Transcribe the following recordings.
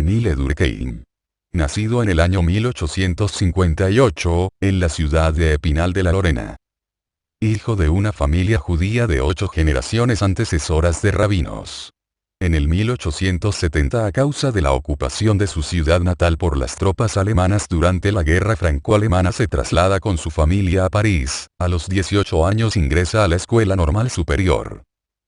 Émile Durkheim. Nacido en el año 1858, en la ciudad de Epinal de la Lorena. Hijo de una familia judía de 8 generaciones antecesoras de rabinos. En el 1870, a causa de la ocupación de su ciudad natal por las tropas alemanas durante la guerra franco-alemana, se traslada con su familia a París. A los 18 años ingresa a la Escuela Normal Superior.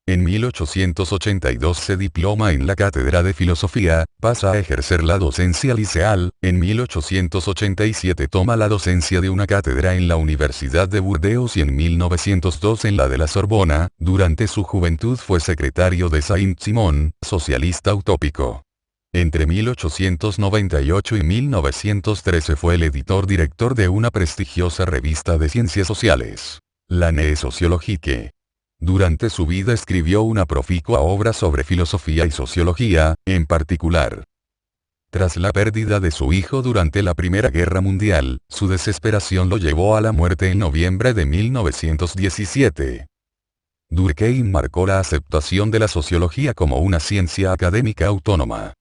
En 1882 se diploma en la cátedra de filosofía, pasa a ejercer la docencia liceal. En 1887 toma la docencia de una cátedra en la Universidad de Burdeos y en 1902 en la de la Sorbona. Durante su juventud fue secretario de Saint-Simon, socialista utópico. Entre 1898 y 1913 fue el editor-director de una prestigiosa revista de ciencias sociales, la Neue Sociologique. Durante su vida escribió una proficua obra sobre filosofía y sociología, en particular. Tras la pérdida de su hijo durante la Primera Guerra Mundial, su desesperación lo llevó a la muerte en noviembre de 1917. Durkheim marcó la aceptación de la sociología como una ciencia académica autónoma.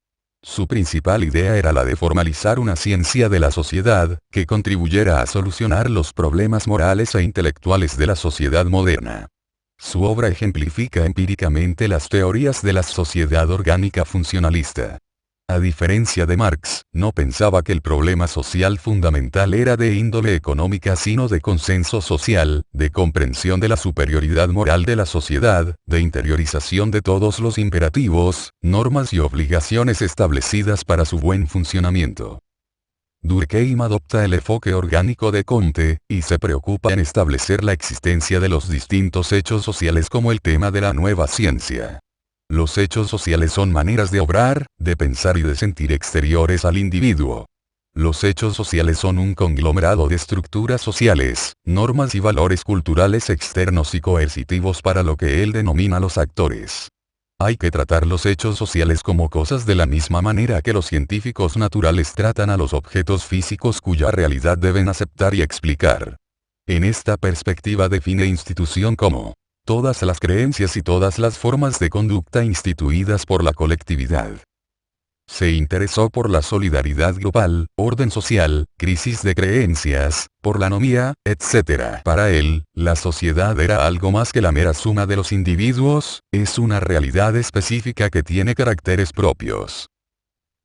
Su principal idea era la de formalizar una ciencia de la sociedad, que contribuyera a solucionar los problemas morales e intelectuales de la sociedad moderna. Su obra ejemplifica empíricamente las teorías de la sociedad orgánica funcionalista. A diferencia de Marx, no pensaba que el problema social fundamental era de índole económica sino de consenso social, de comprensión de la superioridad moral de la sociedad, de interiorización de todos los imperativos, normas y obligaciones establecidas para su buen funcionamiento. Durkheim adopta el enfoque orgánico de Comte, y se preocupa en establecer la existencia de los distintos hechos sociales como el tema de la nueva ciencia. Los hechos sociales son maneras de obrar, de pensar y de sentir exteriores al individuo. Los hechos sociales son un conglomerado de estructuras sociales, normas y valores culturales externos y coercitivos para lo que él denomina los actores. Hay que tratar los hechos sociales como cosas de la misma manera que los científicos naturales tratan a los objetos físicos cuya realidad deben aceptar y explicar. En esta perspectiva define institución como todas las creencias y todas las formas de conducta instituidas por la colectividad. Se interesó por la solidaridad global, orden social, crisis de creencias, por la anomía, etc. Para él, la sociedad era algo más que la mera suma de los individuos, es una realidad específica que tiene caracteres propios.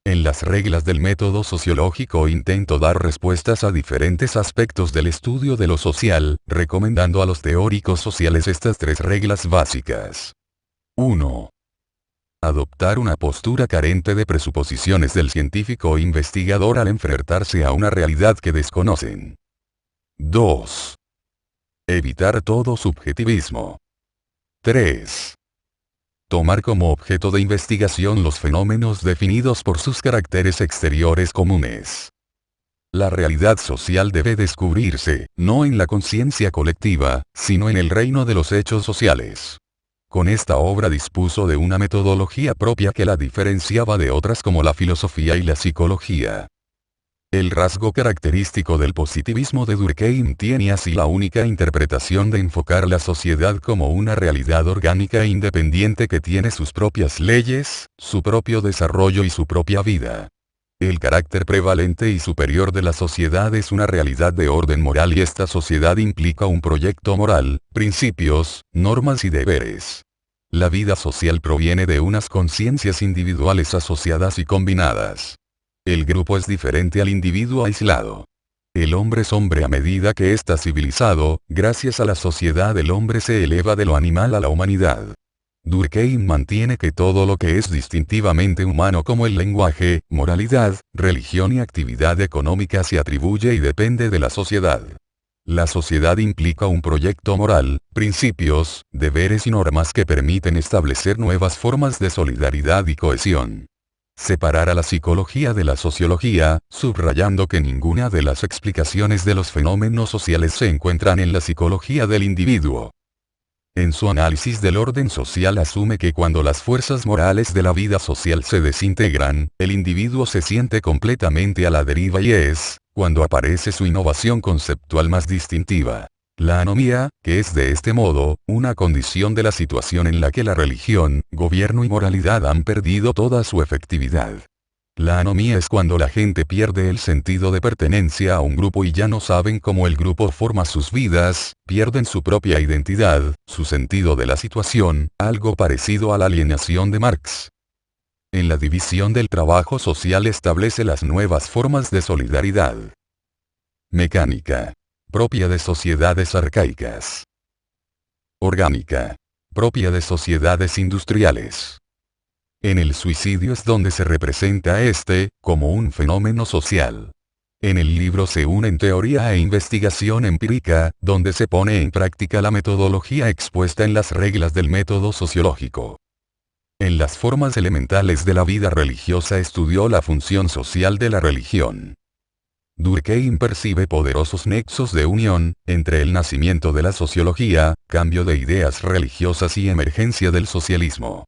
En las reglas del método sociológico intento dar respuestas a diferentes aspectos del estudio de lo social, recomendando a los teóricos sociales estas 3 reglas básicas. 1. Adoptar una postura carente de presuposiciones del científico o investigador al enfrentarse a una realidad que desconocen. 2. Evitar todo subjetivismo. 3. Tomar como objeto de investigación los fenómenos definidos por sus caracteres exteriores comunes. La realidad social debe descubrirse, no en la conciencia colectiva, sino en el reino de los hechos sociales. Con esta obra dispuso de una metodología propia que la diferenciaba de otras como la filosofía y la psicología. El rasgo característico del positivismo de Durkheim tiene así la única interpretación de enfocar la sociedad como una realidad orgánica e independiente que tiene sus propias leyes, su propio desarrollo y su propia vida. El carácter prevalente y superior de la sociedad es una realidad de orden moral y esta sociedad implica un proyecto moral, principios, normas y deberes. La vida social proviene de unas conciencias individuales asociadas y combinadas. El grupo es diferente al individuo aislado. El hombre es hombre a medida que está civilizado, gracias a la sociedad el hombre se eleva de lo animal a la humanidad. Durkheim mantiene que todo lo que es distintivamente humano como el lenguaje, moralidad, religión y actividad económica se atribuye y depende de la sociedad. La sociedad implica un proyecto moral, principios, deberes y normas que permiten establecer nuevas formas de solidaridad y cohesión. Separar a la psicología de la sociología, subrayando que ninguna de las explicaciones de los fenómenos sociales se encuentran en la psicología del individuo. En su análisis del orden social asume que cuando las fuerzas morales de la vida social se desintegran, el individuo se siente completamente a la deriva y es, cuando aparece su innovación conceptual más distintiva. La anomía, que es de este modo, una condición de la situación en la que la religión, gobierno y moralidad han perdido toda su efectividad. La anomía es cuando la gente pierde el sentido de pertenencia a un grupo y ya no saben cómo el grupo forma sus vidas, pierden su propia identidad, su sentido de la situación, algo parecido a la alienación de Marx. En la división del trabajo social establece las nuevas formas de solidaridad. Mecánica. Propia de sociedades arcaicas. Orgánica. Propia de sociedades industriales. En el suicidio es donde se representa como un fenómeno social. En el libro se unen teoría e investigación empírica, donde se pone en práctica la metodología expuesta en las reglas del método sociológico. En las formas elementales de la vida religiosa estudió la función social de la religión. Durkheim percibe poderosos nexos de unión, entre el nacimiento de la sociología, cambio de ideas religiosas y emergencia del socialismo.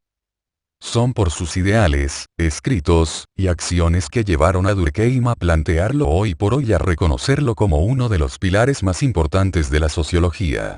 Son por sus ideales, escritos, y acciones que llevaron a Durkheim a plantearlo hoy por hoy, a reconocerlo como uno de los pilares más importantes de la sociología.